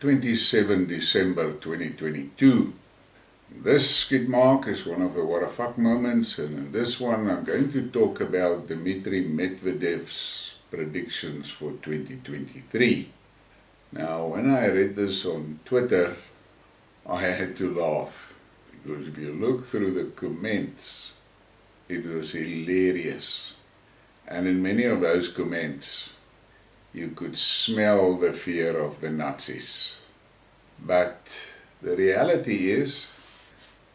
27 December 2022. This Skidmark is one of the what the fuck moments, and in this one I'm going to talk about Dmitry Medvedev's predictions for 2023. Now, when I read this on Twitter, I had to laugh, because if you look through the comments, it was hilarious. And in many of those comments, you could smell the fear of the Nazis. But the reality is,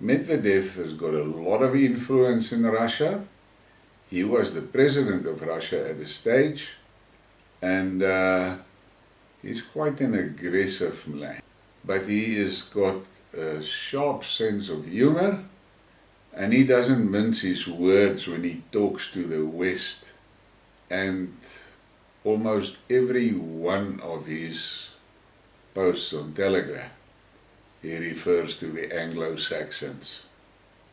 Medvedev has got a lot of influence in Russia. He was the president of Russia at a stage, and he's quite an aggressive man. But he has got a sharp sense of humor, and he doesn't mince his words when he talks to the West. And almost every one of his posts on Telegram, he refers to the Anglo-Saxons.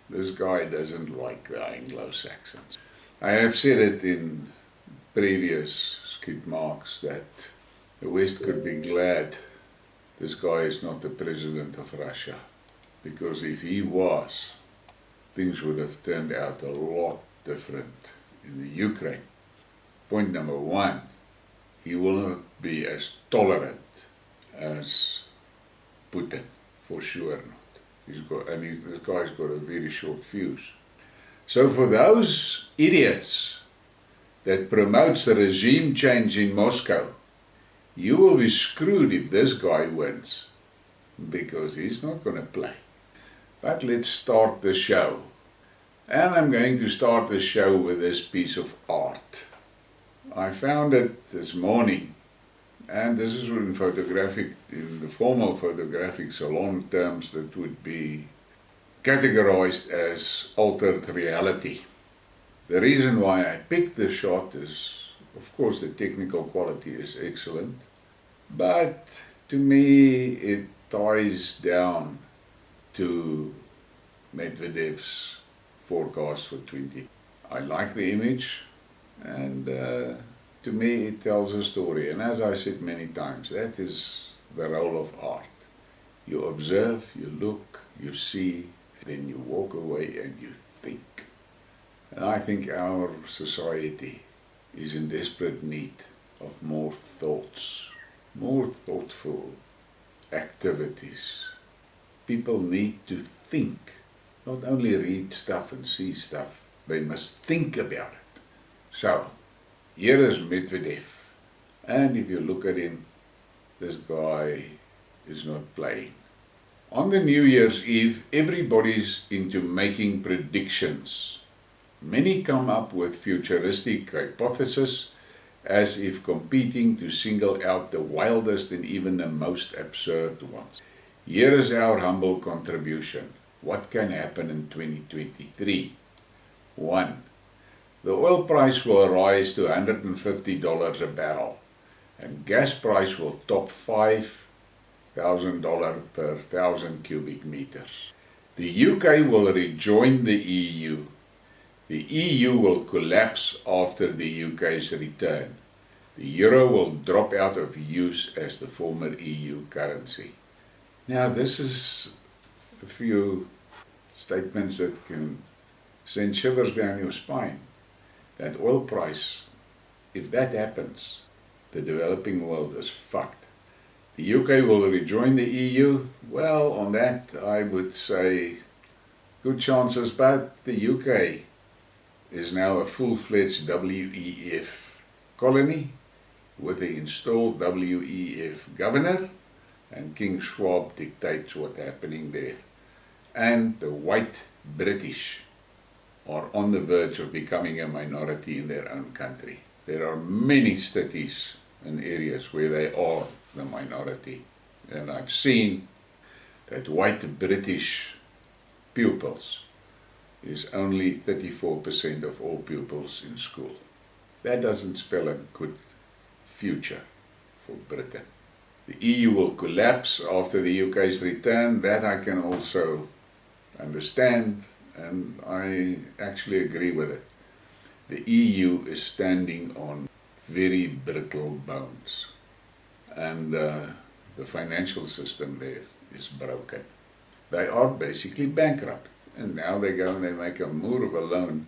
This guy doesn't like the Anglo-Saxons. I have said it in previous Skidmarks that the West could be glad this guy is not the president of Russia, because if he was, things would have turned out a lot different in the Ukraine. Point number one, he will not be as tolerant as Putin, for sure not. This guy's got a very short fuse. So for those idiots that promotes the regime change in Moscow, you will be screwed if this guy wins, because he's not going to play. But let's start the show. And I'm going to start the show with this piece of art. I found it this morning, and this is in the formal photographic salon terms, that would be categorized as altered reality. The reason why I picked this shot is, of course, the technical quality is excellent, but to me it ties down to Medvedev's forecast for 20. I like the image, and to me it tells a story. And as I said many times, that is the role of art. You observe, you look, you see, then you walk away and you think. And I think our society is in desperate need of more thoughts, more thoughtful activities. People need to think, not only read stuff and see stuff, they must think about it. So, here is Medvedev, and if you look at him, this guy is not playing. On the New Year's Eve, everybody's into making predictions. Many come up with futuristic hypotheses, as if competing to single out the wildest and even the most absurd ones. Here is our humble contribution. What can happen in 2023? 1. The oil price will rise to $150 a barrel, and gas price will top $5,000 per 1,000 cubic meters. The UK will rejoin the EU. The EU will collapse after the UK's return. The euro will drop out of use as the former EU currency. Now, this is a few statements that can send shivers down your spine. That oil price, if that happens, the developing world is fucked. The UK will rejoin the EU. Well, on that I would say good chances, but the UK is now a full-fledged WEF colony with the installed WEF governor, and King Schwab dictates what's happening there. And the white British are on the verge of becoming a minority in their own country. There are many cities and areas where they are the minority. And I've seen that white British pupils is only 34% of all pupils in school. That doesn't spell a good future for Britain. The EU will collapse after the UK's return. That I can also understand, and I actually agree with it. The EU is standing on very brittle bones, and the the financial system there is broken. They are basically bankrupt. And now they go and they make a moor of a loan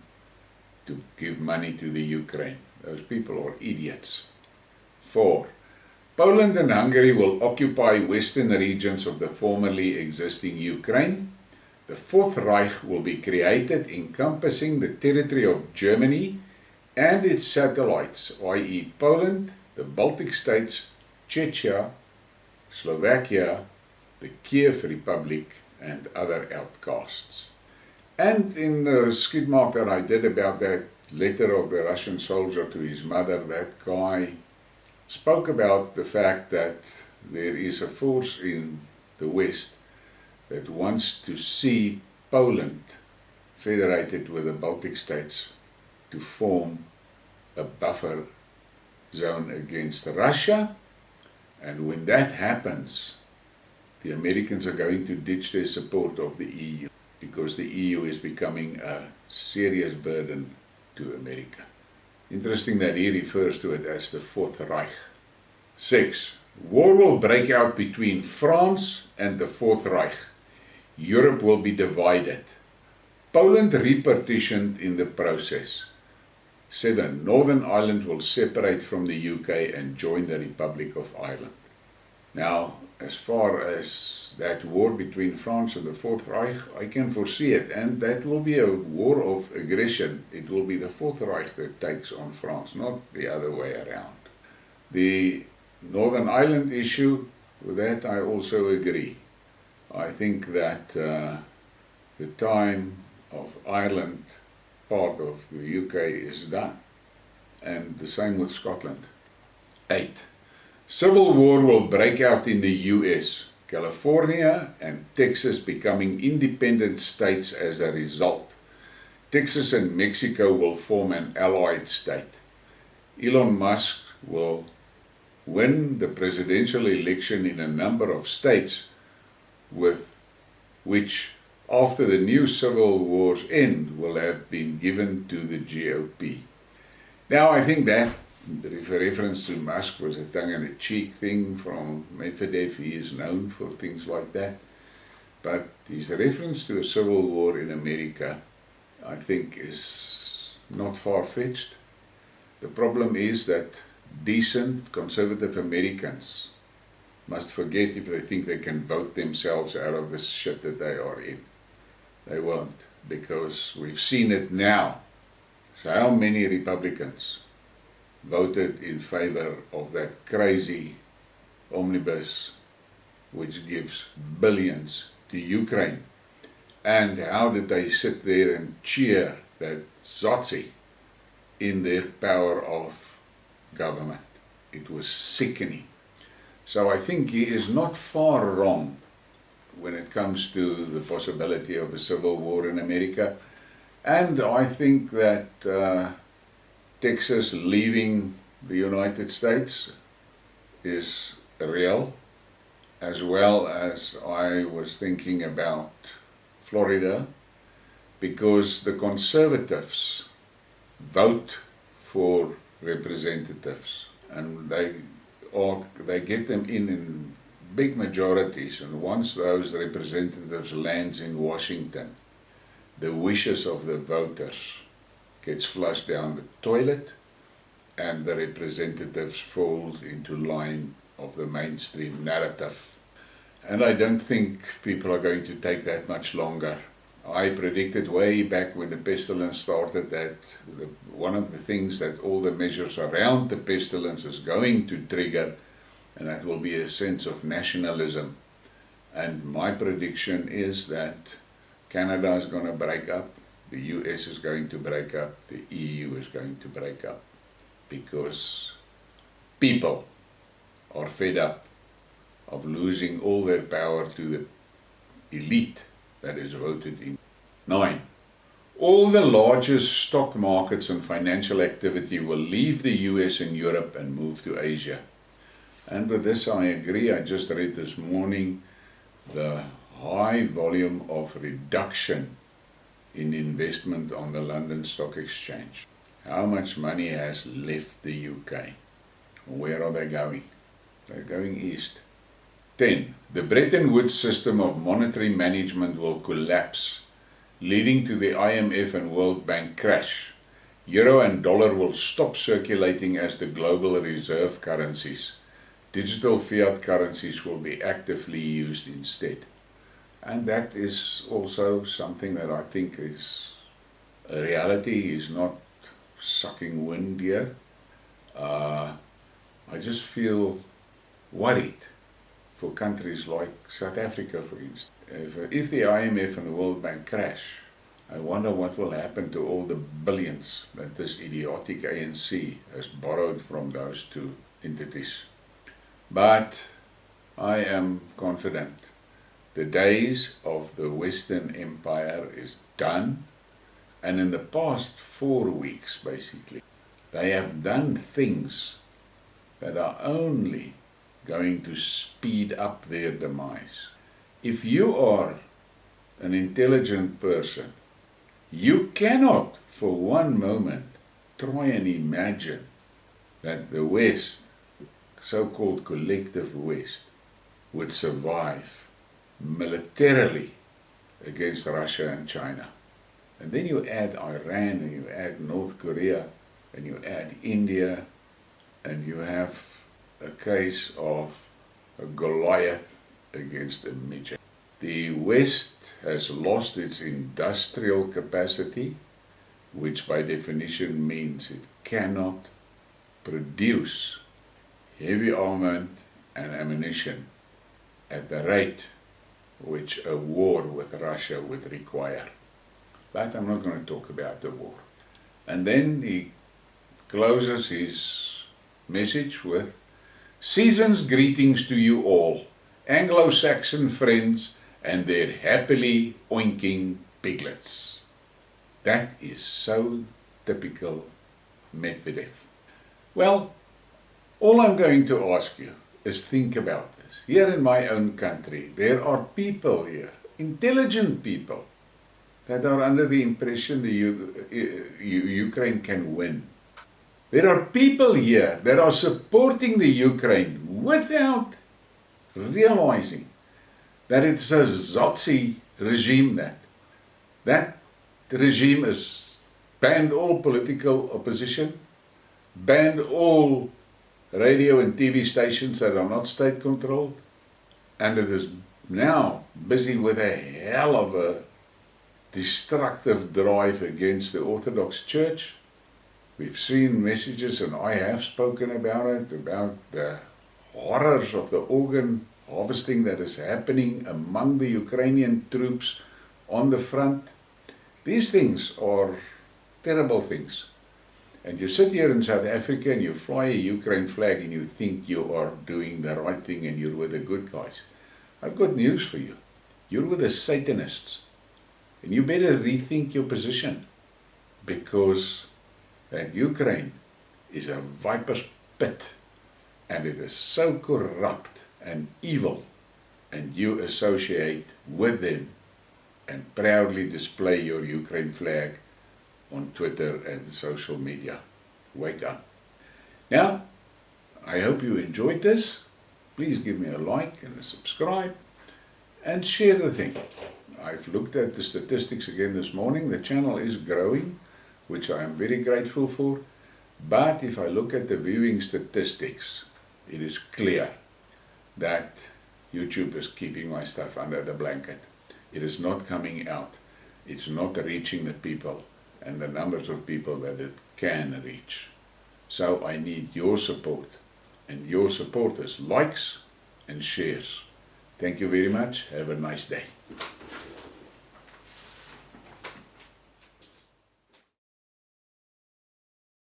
to give money to the Ukraine. Those people are idiots. 4. Poland and Hungary will occupy western regions of the formerly existing Ukraine. The Fourth Reich will be created, encompassing the territory of Germany and its satellites, i.e. Poland, the Baltic states, Czechia, Slovakia, the Kiev Republic, and other outcasts. And in the Skidmark that I did about that letter of the Russian soldier to his mother, that guy spoke about the fact that there is a force in the West that wants to see Poland federated with the Baltic states to form a buffer zone against Russia. And when that happens, the Americans are going to ditch their support of the EU, because the EU is becoming a serious burden to America. Interesting that he refers to it as the Fourth Reich. 6. War will break out between France and the Fourth Reich. Europe will be divided. Poland repartitioned in the process. 7. Northern Ireland will separate from the UK and join the Republic of Ireland. Now, as far as that war between France and the Fourth Reich, I can foresee it, and that will be a war of aggression. It will be the Fourth Reich that takes on France, not the other way around. The Northern Ireland issue, with that I also agree. I think that the time of Ireland, part of the UK, is done, and the same with Scotland. 8. Civil war will break out in the US, California and Texas becoming independent states as a result. Texas and Mexico will form an allied state. Elon Musk will win the presidential election in a number of states, with which, after the new civil war's end, will have been given to the GOP. Now, I think that the reference to Musk was a tongue-in-cheek thing from Medvedev. He is known for things like that. But his reference to a civil war in America, I think, is not far-fetched. The problem is that decent conservative Americans must forget if they think they can vote themselves out of this shit that they are in. They won't, because we've seen it now. So how many Republicans voted in favor of that crazy omnibus which gives billions to Ukraine? And how did they sit there and cheer that Zotzi in their power of government? It was sickening. So I think he is not far wrong when it comes to the possibility of a civil war in America. And I think that Texas leaving the United States is real, as well as I was thinking about Florida, because the conservatives vote for representatives, and they get them in big majorities, and once those representatives lands in Washington, the wishes of the voters gets flushed down the toilet, and the representatives falls into line of the mainstream narrative. And I don't think people are going to take that much longer. I predicted way back when the pestilence started that one of the things that all the measures around the pestilence is going to trigger, and that will be a sense of nationalism. And my prediction is that Canada is going to break up, the US is going to break up, the EU is going to break up, because people are fed up of losing all their power to the elite that is voted in. 9. All the largest stock markets and financial activity will leave the US and Europe and move to Asia. And with this I agree. I just read this morning the high volume of reduction in investment on the London Stock Exchange. How much money has left the UK? Where are they going? They're going east. 10. The Bretton Woods system of monetary management will collapse, leading to the IMF and World Bank crash. Euro and dollar will stop circulating as the global reserve currencies. Digital fiat currencies will be actively used instead. And that is also something that I think is a reality, is not sucking wind here. I just feel worried for countries like South Africa, for instance. If the IMF and the World Bank crash, I wonder what will happen to all the billions that this idiotic ANC has borrowed from those two entities. But I am confident the days of the Western Empire is done, and in the past 4 weeks basically, they have done things that are only going to speed up their demise. If you are an intelligent person, you cannot for one moment try and imagine that the West, so-called collective West, would survive militarily against Russia and China. And then you add Iran, and you add North Korea, and you add India, and you have a case of a Goliath against a midget. The West has lost its industrial capacity, which by definition means it cannot produce heavy armament and ammunition at the rate which a war with Russia would require. But I'm not going to talk about the war. And then he closes his message with, "Season's greetings to you all, Anglo-Saxon friends and their happily oinking piglets." That is so typical Medvedev. Well, all I'm going to ask you is think about this. Here in my own country, there are people here, intelligent people, that are under the impression that Ukraine can win. There are people here that are supporting the Ukraine without realizing that it's a Zazi regime. That regime has banned all political opposition, banned all radio and TV stations that are not state controlled, and it is now busy with a hell of a destructive drive against the Orthodox Church. We've seen messages, and I have spoken about it, about the horrors of the organ harvesting that is happening among the Ukrainian troops on the front. These things are terrible things. And you sit here in South Africa and you fly a Ukraine flag and you think you are doing the right thing and you're with the good guys. I've got news for you. You're with the Satanists. And you better rethink your position, because that Ukraine is a viper's pit, and it is so corrupt and evil, and you associate with them and proudly display your Ukraine flag on Twitter and social media. Wake up. Now, I hope you enjoyed this. Please give me a like and a subscribe and share the thing. I've looked at the statistics again this morning. The channel is growing, which I am very grateful for. But if I look at the viewing statistics, it is clear that YouTube is keeping my stuff under the blanket. It is not coming out. It's not reaching the people and the numbers of people that it can reach. So I need your support, and your support is likes and shares. Thank you very much. Have a nice day.